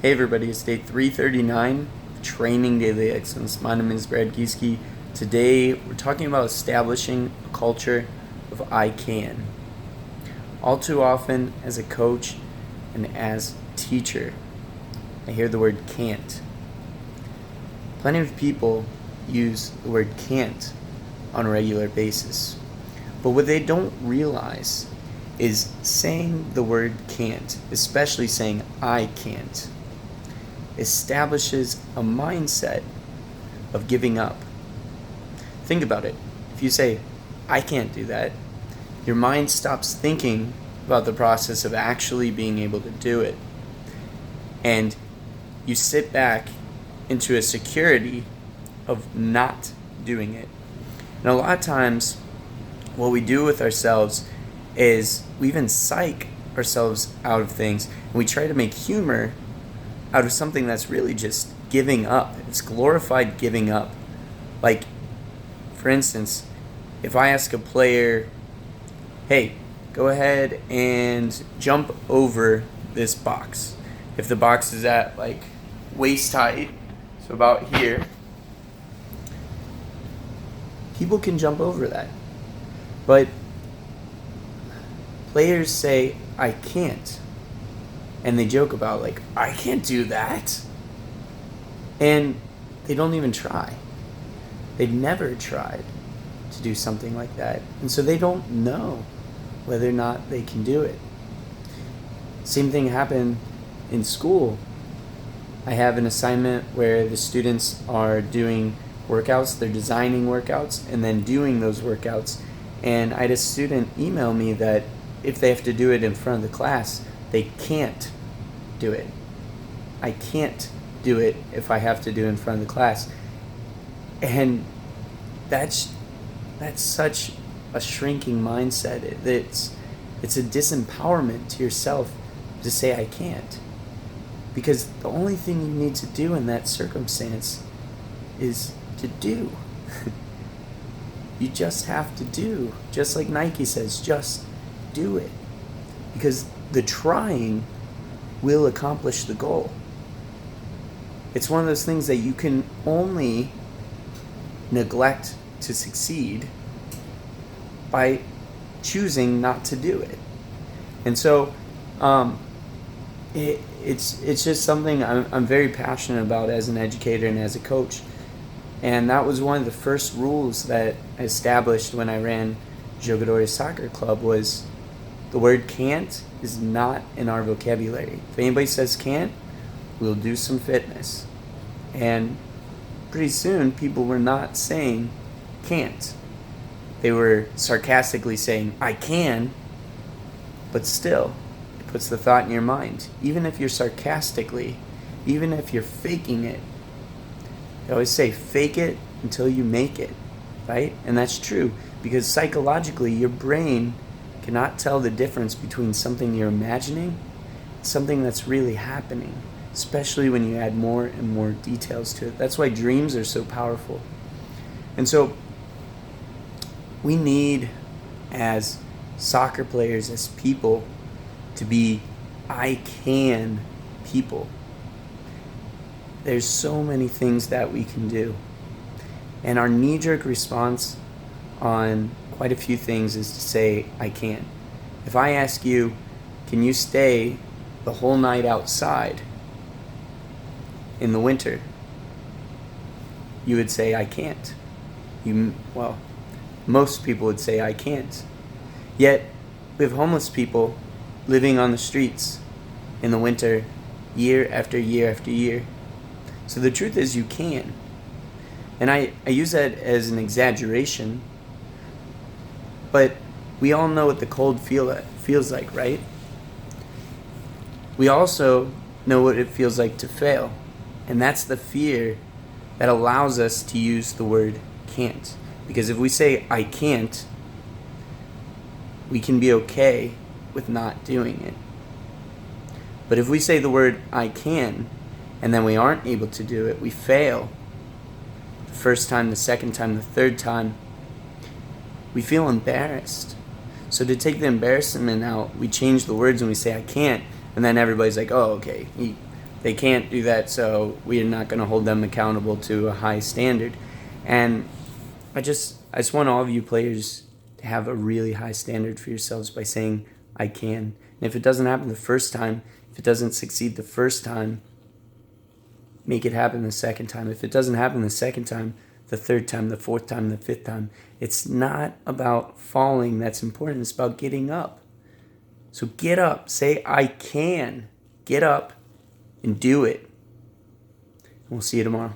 Hey everybody, it's day 339 of Training Daily Excellence. My name is Brad Gieske. Today we're talking about establishing a culture of I can. All too often as a coach and as a teacher, I hear the word can't. Plenty of people use the word can't on a regular basis. But what they don't realize is saying the word can't, especially saying I can't, establishes a mindset of giving up. Think about it. If you say, I can't do that, your mind stops thinking about the process of actually being able to do it. And you sit back into a security of not doing it. And a lot of times, what we do with ourselves is we even psych ourselves out of things, and we try to make humor out of something that's really just giving up. It's glorified giving up. Like, for instance, if I ask a player, hey, go ahead and jump over this box. If the box is at like waist height, so about here, people can jump over that. But players say, I can't. And they joke about, like, I can't do that. And they don't even try. They've never tried to do something like that. And so they don't know whether or not they can do it. Same thing happened in school. I have an assignment where the students are doing workouts, they're designing workouts, and then doing those workouts. And I had a student email me that if they have to do it in front of the class, they can't do it. I can't do it if I have to do it in front of the class. And that's such a shrinking mindset. It's a disempowerment to yourself to say I can't. Because the only thing you need to do in that circumstance is to do. You just have to do. Just like Nike says, just do it. Because the trying will accomplish the goal. It's one of those things that you can only neglect to succeed by choosing not to do it. And so it's just something I'm very passionate about as an educator and as a coach. And that was one of the first rules that I established when I ran Jogadores Soccer Club was the word can't is not in our vocabulary. If anybody says can't, we'll do some fitness. And pretty soon, people were not saying can't. They were sarcastically saying, I can, but still, it puts the thought in your mind. Even if you're sarcastically, even if you're faking it, they always say, fake it until you make it, right? And that's true, because psychologically, your brain cannot tell the difference between something you're imagining and something that's really happening, especially when you add more and more details to it. That's why dreams are so powerful. And so we need, as soccer players, as people, to be I can people. There's so many things that we can do. And our knee-jerk response on quite a few things is to say, I can't. If I ask you, can you stay the whole night outside in the winter? You would say, I can't. Most people would say, I can't. Yet, we have homeless people living on the streets in the winter year after year after year. So the truth is you can. And I use that as an exaggeration, but we all know what the cold feels like, right? We also know what it feels like to fail. And that's the fear that allows us to use the word can't. Because if we say, I can't, we can be okay with not doing it. But if we say the word I can, and then we aren't able to do it, we fail. The first time, the second time, the third time, we feel embarrassed. So to take the embarrassment out, we change the words and we say, I can't. And then everybody's like, oh, okay, he They can't do that, so we are not going to hold them accountable to a high standard. And I just want all of you players to have a really high standard for yourselves by saying, I can. And if it doesn't happen the first time, if it doesn't succeed the first time, make it happen the second time. If it doesn't happen the second time, the third time, the fourth time, the fifth time. It's not about falling that's important. It's about getting up. So get up. Say, I can. Get up and do it. We'll see you tomorrow.